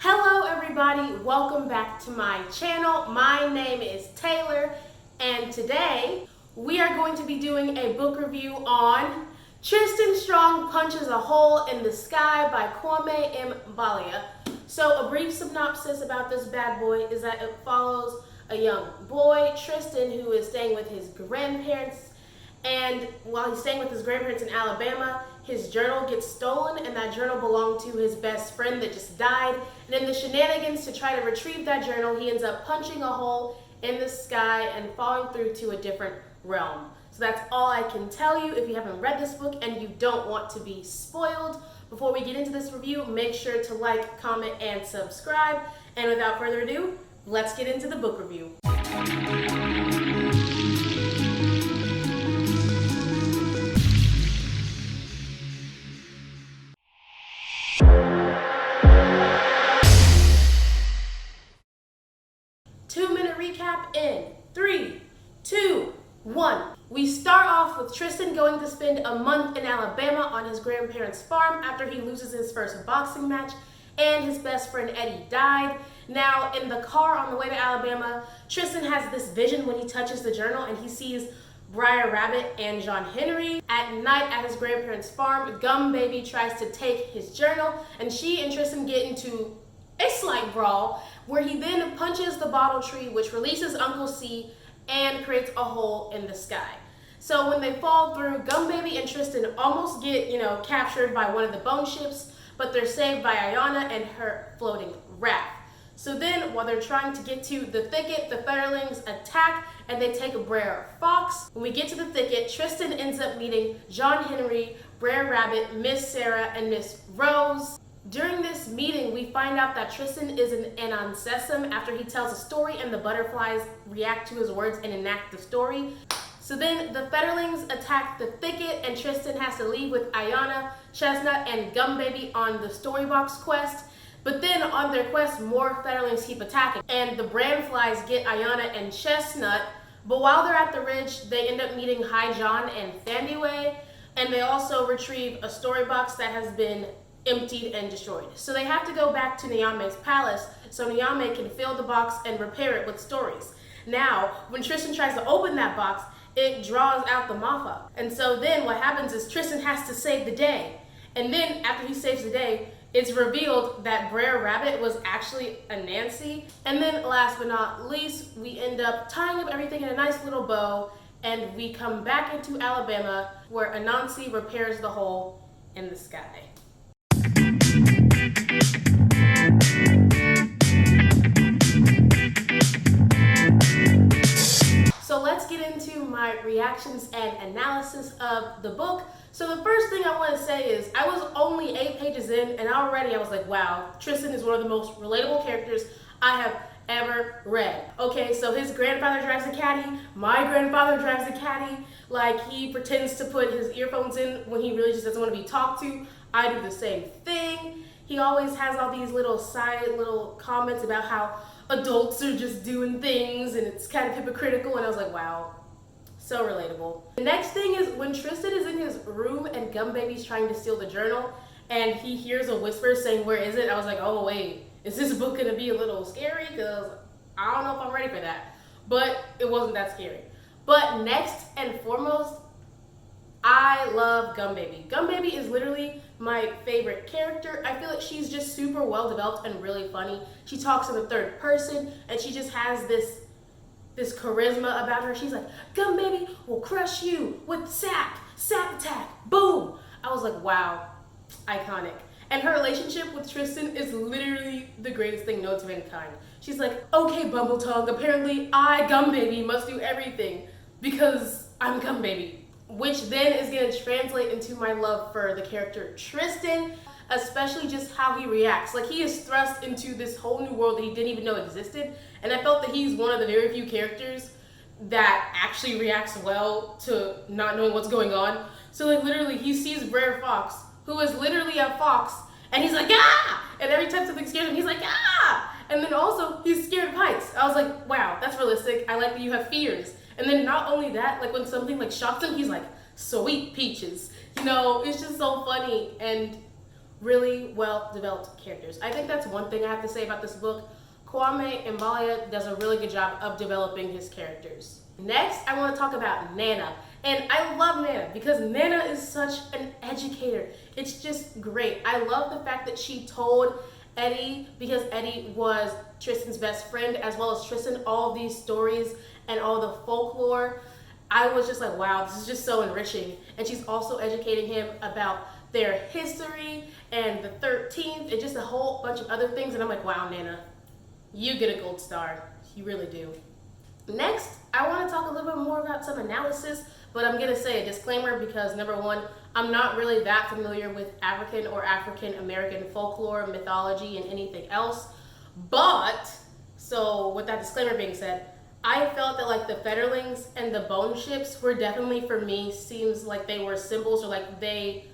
Hello everybody, welcome back to my channel. My name is Taylor and today we are going to be doing a book review on Tristan Strong Punches a Hole in the Sky by Kwame Mbalia. So a brief synopsis about this bad boy is that it follows a young boy, Tristan, who is staying with his grandparents, and while he's staying with his grandparents in Alabama, his journal gets stolen, and that journal belonged to his best friend that just died. And in the shenanigans to try to retrieve that journal, he ends up punching a hole in the sky and falling through to a different realm. So that's all I can tell you. If you haven't read this book and you don't want to be spoiled, before we get into this review, make sure to like, comment, and subscribe. And without further ado, let's get into the book review. Recap in 3, 2, 1. We start off with Tristan going to spend a month in Alabama on his grandparents' farm after he loses his first boxing match and his best friend Eddie died. Now, in the car on the way to Alabama, Tristan has this vision when he touches the journal and he sees Briar Rabbit and John Henry. At night at his grandparents' farm, Gum Baby tries to take his journal and she and Tristan get into a slight brawl where he then punches the bottle tree, which releases Uncle C and creates a hole in the sky. So when they fall through, Gum Baby and Tristan almost get, captured by one of the bone ships, but they're saved by Ayana and her floating raft. So then, while they're trying to get to the thicket, the Federlings attack and they take a Brer Fox. When we get to the thicket, Tristan ends up meeting John Henry, Brer Rabbit, Miss Sarah, and Miss Rose. During this meeting, we find out that Tristan is an ancestum after he tells a story and the butterflies react to his words and enact the story. So then the Federlings attack the thicket and Tristan has to leave with Ayana, Chestnut, and Gum Baby on the Storybox quest. But then on their quest, more Federlings keep attacking and the Brandflies get Ayana and Chestnut. But while they're at the ridge, they end up meeting High John and Fandiway, and they also retrieve a Storybox that has been emptied and destroyed. So they have to go back to Niame's palace so Niame can fill the box and repair it with stories. Now, when Tristan tries to open that box, it draws out the Mafa. And so then what happens is Tristan has to save the day. And then after he saves the day, it's revealed that Brer Rabbit was actually a Nancy. And then last but not least, we end up tying up everything in a nice little bow and we come back into Alabama where Anansi repairs the hole in the sky. So let's get into my reactions and analysis of the book. So the first thing I want to say is I was only 8 pages in and already I was like, wow, Tristan is one of the most relatable characters I have ever read. Okay, so his grandfather drives a caddy, my grandfather drives a caddy, like he pretends to put his earphones in when he really just doesn't want to be talked to. I do the same thing. He always has all these little comments about how adults are just doing things and it's kind of hypocritical, and I was like, wow, so relatable. The next thing is when Tristan is in his room and Gum Baby's trying to steal the journal and he hears a whisper saying, where is it? I was like, oh wait, is this book gonna be a little scary? Because I don't know if I'm ready for that. But it wasn't that scary. But next and foremost, I love Gum Baby. Gum Baby is literally my favorite character. I feel like she's just super well developed and really funny. She talks in the third person and she just has this charisma about her. She's like, Gum Baby will crush you with sap attack, boom. I was like, wow, iconic. And her relationship with Tristan is literally the greatest thing known to mankind. She's like, okay, Bumble Tongue, apparently I, Gum Baby, must do everything because I'm Gum Baby. Which then is going to translate into my love for the character Tristan, especially just how he reacts. Like, he is thrust into this whole new world that he didn't even know existed, and I felt that he's one of the very few characters that actually reacts well to not knowing what's going on. So like literally he sees Brer Fox, who is literally a fox, and he's like, ah! And every time something scares him, he's like, ah! And then also, he's scared of heights. I was like, wow, that's realistic. I like that you have fears. And then not only that, like when something like shocks him, he's like, sweet peaches. You know, it's just so funny. And really well developed characters. I think that's one thing I have to say about this book. Kwame Mbalia does a really good job of developing his characters. Next, I want to talk about Nana. And I love Nana because Nana is such an educator. It's just great. I love the fact that she told Eddie, because Eddie was Tristan's best friend, as well as Tristan, all these stories and all the folklore. I was just like, wow, this is just so enriching. And she's also educating him about their history and the 13th and just a whole bunch of other things. And I'm like, wow, Nana, you get a gold star. You really do. Next, I want to talk a little bit more about some analysis, but I'm going to say a disclaimer because number one, I'm not really that familiar with African or African American folklore, mythology, and anything else. But, so with that disclaimer being said, I felt that like the Federlings and the bone ships were definitely, for me, seems like they were symbols or like they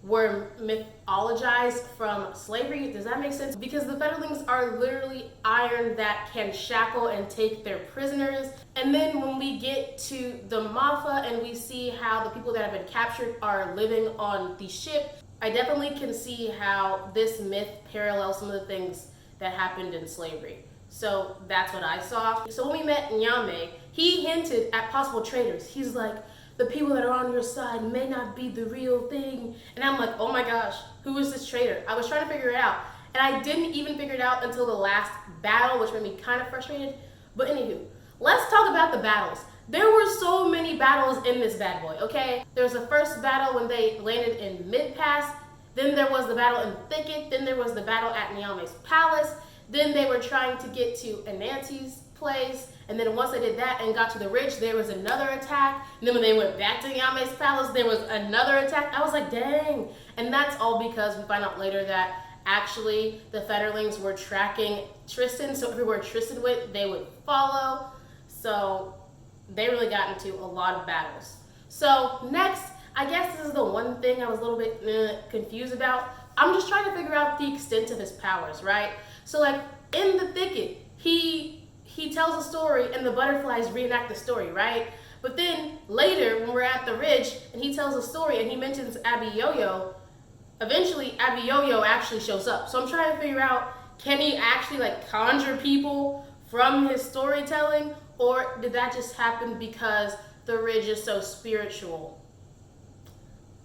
were mythologized from slavery. Does that make sense? Because the Federlings are literally iron that can shackle and take their prisoners. And then when we get to the Mafa and we see how the people that have been captured are living on the ship, I definitely can see how this myth parallels some of the things that happened in slavery. So that's what I saw. So when we met Nyame, he hinted at possible traitors. He's like, the people that are on your side may not be the real thing. And I'm like, oh my gosh, who is this traitor? I was trying to figure it out. And I didn't even figure it out until the last battle, which made me kind of frustrated. But anywho, let's talk about the battles. There were so many battles in this bad boy, okay? There was the first battle when they landed in Mid-Pass. Then there was the battle in Thicket. Then there was the battle at Niame's palace. Then they were trying to get to Anansi's place. And then once they did that and got to the ridge, there was another attack. And then when they went back to Niame's palace, there was another attack. I was like, dang. And that's all because we find out later that actually the Federlings were tracking Tristan. So everywhere Tristan went, they would follow. So they really got into a lot of battles. So next, I guess this is the one thing I was a little bit confused about. I'm just trying to figure out the extent of his powers, right? So like in the thicket, he tells a story and the butterflies reenact the story, right? But then later when we're at the ridge and he tells a story and he mentions Abiyoyo, eventually Abiyoyo actually shows up. So I'm trying to figure out, can he actually like conjure people from his storytelling, or did that just happen because the ridge is so spiritual?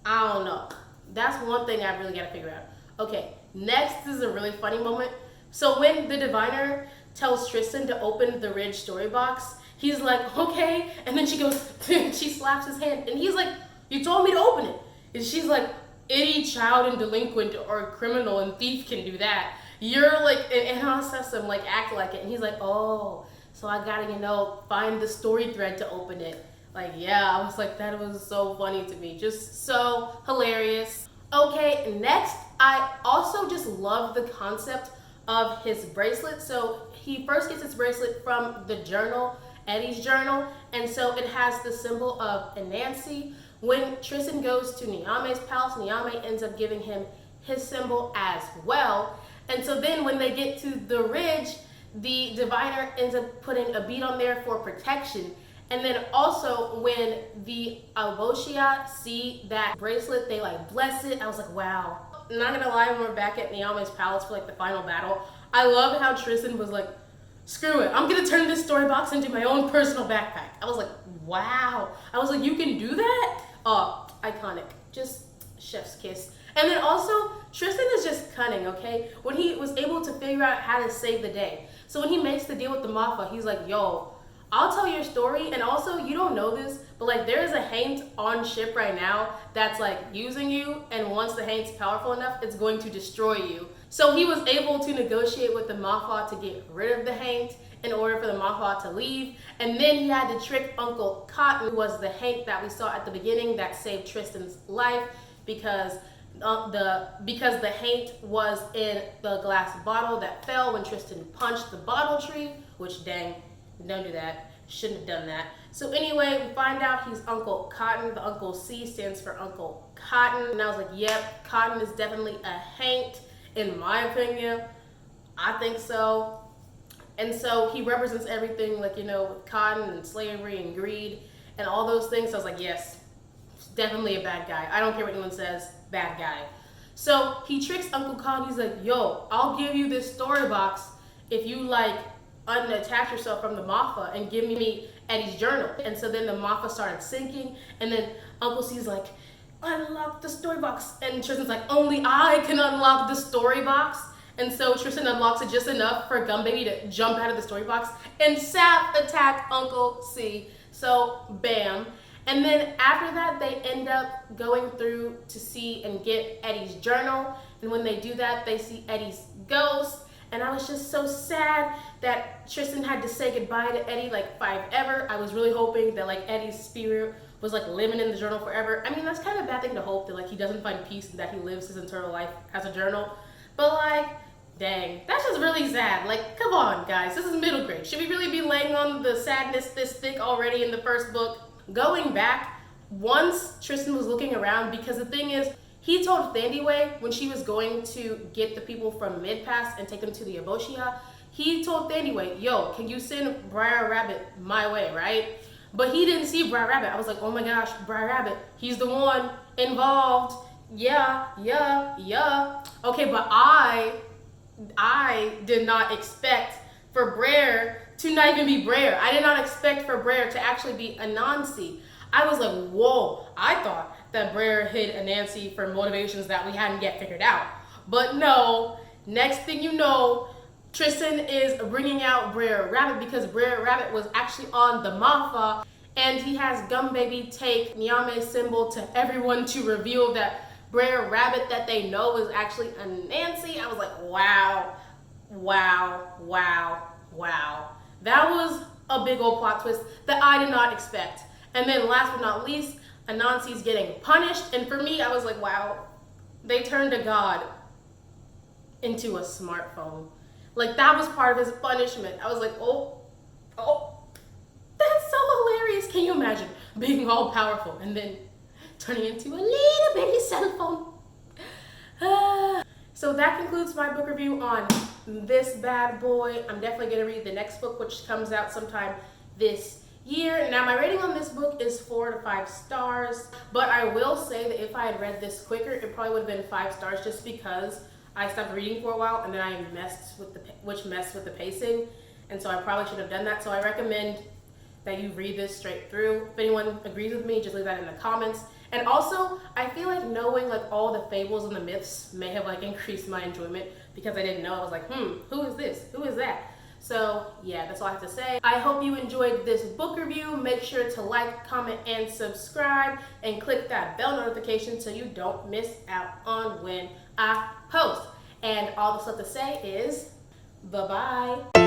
I don't know. That's one thing I really got to figure out. Okay, next is a really funny moment. So when the diviner tells Tristan to open the ridge story box, he's like, okay, and then she goes, she slaps his hand, and he's like, you told me to open it. And she's like, any child and delinquent or criminal and thief can do that. You're like, and Hannah says him, like, act like it, and he's like, oh, so I gotta, find the story thread to open it. Like, yeah, I was like, that was so funny to me, just so hilarious. Okay, next, I also just love the concept of his bracelet. So he first gets his bracelet from the journal, Eddie's journal, and so it has the symbol of Anansi. When Tristan goes to Niame's palace, Niame ends up giving him his symbol as well. And so then when they get to the ridge, the diviner ends up putting a bead on there for protection. And then also when the Aboshia see that bracelet, they like bless it. I was like, wow. Not gonna lie, when we're back at Niame's palace for like the final battle, I love how Tristan was like, screw it, I'm gonna turn this story box into my own personal backpack. I was like, wow. I was like, you can do that? Oh, iconic. Just chef's kiss. And then also, Tristan is just cunning, okay? When he was able to figure out how to save the day. So when he makes the deal with the Mafa, he's like, yo, I'll tell your story, and also, you don't know this, but like there is a haint on ship right now that's like using you, and once the haint's powerful enough, it's going to destroy you. So he was able to negotiate with the Mafa to get rid of the haint in order for the Mafa to leave, and then he had to trick Uncle Cotton, who was the haint that we saw at the beginning that saved Tristan's life, because the haint was in the glass bottle that fell when Tristan punched the bottle tree, which dang, don't do that. Shouldn't have done that. So anyway, we find out he's Uncle Cotton. The Uncle C stands for Uncle Cotton. And I was like, yep, Cotton is definitely a haint, in my opinion. I think so. And so he represents everything, like, with cotton and slavery and greed and all those things. So I was like, yes, definitely a bad guy. I don't care what anyone says, bad guy. So he tricks Uncle Khan. He's like, yo, I'll give you this story box if you like unattach yourself from the Mafa and give me Eddie's journal. And so then the Mafa started sinking, and then Uncle C's like, unlock the story box. And Tristan's like, only I can unlock the story box. And so Tristan unlocks it just enough for Gum Baby to jump out of the story box and sap attack Uncle C. So bam. And then after that, they end up going through to see and get Eddie's journal. And when they do that, they see Eddie's ghost. And I was just so sad that Tristan had to say goodbye to Eddie like forever. I was really hoping that like Eddie's spirit was like living in the journal forever. I mean, that's kind of a bad thing to hope, that like he doesn't find peace and that he lives his eternal life as a journal. But like, dang, that's just really sad. Like, come on, guys, this is middle grade. Should we really be laying on the sadness this thick already in the first book? Going back, once Tristan was looking around, because the thing is, he told Thandiwe when she was going to get the people from Mid-Pass and take them to the Aboshia, he told Thandiwe, yo, can you send Briar Rabbit my way, right? But he didn't see Briar Rabbit. I was like, oh my gosh, Briar Rabbit, he's the one involved. Yeah. Okay, but I did not expect for Brer to not even be Brer. I did not expect for Brer to actually be Anansi. I was like, whoa, I thought that Brer hid Anansi for motivations that we hadn't yet figured out. But no, next thing you know, Tristan is bringing out Brer Rabbit because Brer Rabbit was actually on the Mafa, and he has Gum Baby take Nyame's symbol to everyone to reveal that Brer Rabbit that they know is actually Anansi. I was like, wow. That was a big old plot twist that I did not expect. And then last but not least, Anansi's getting punished. And for me, I was like, wow, they turned a god into a smartphone. Like, that was part of his punishment. I was like, oh, that's so hilarious. Can you imagine being all powerful and then turning into a little bitty cell phone? So that concludes my book review on this bad boy. I'm definitely going to read the next book, which comes out sometime this year. Now, my rating on this book is 4 to 5 stars, but I will say that if I had read this quicker, it probably would have been 5 stars just because I stopped reading for a while and then I messed with the pacing, and so I probably should have done that. So I recommend that you read this straight through. If anyone agrees with me, just leave that in the comments. And also, I feel like knowing like all the fables and the myths may have like increased my enjoyment because I didn't know. I was like, who is this? Who is that? So yeah, that's all I have to say. I hope you enjoyed this book review. Make sure to like, comment, and subscribe, and click that bell notification so you don't miss out on when I post. And all the stuff to say is bye-bye.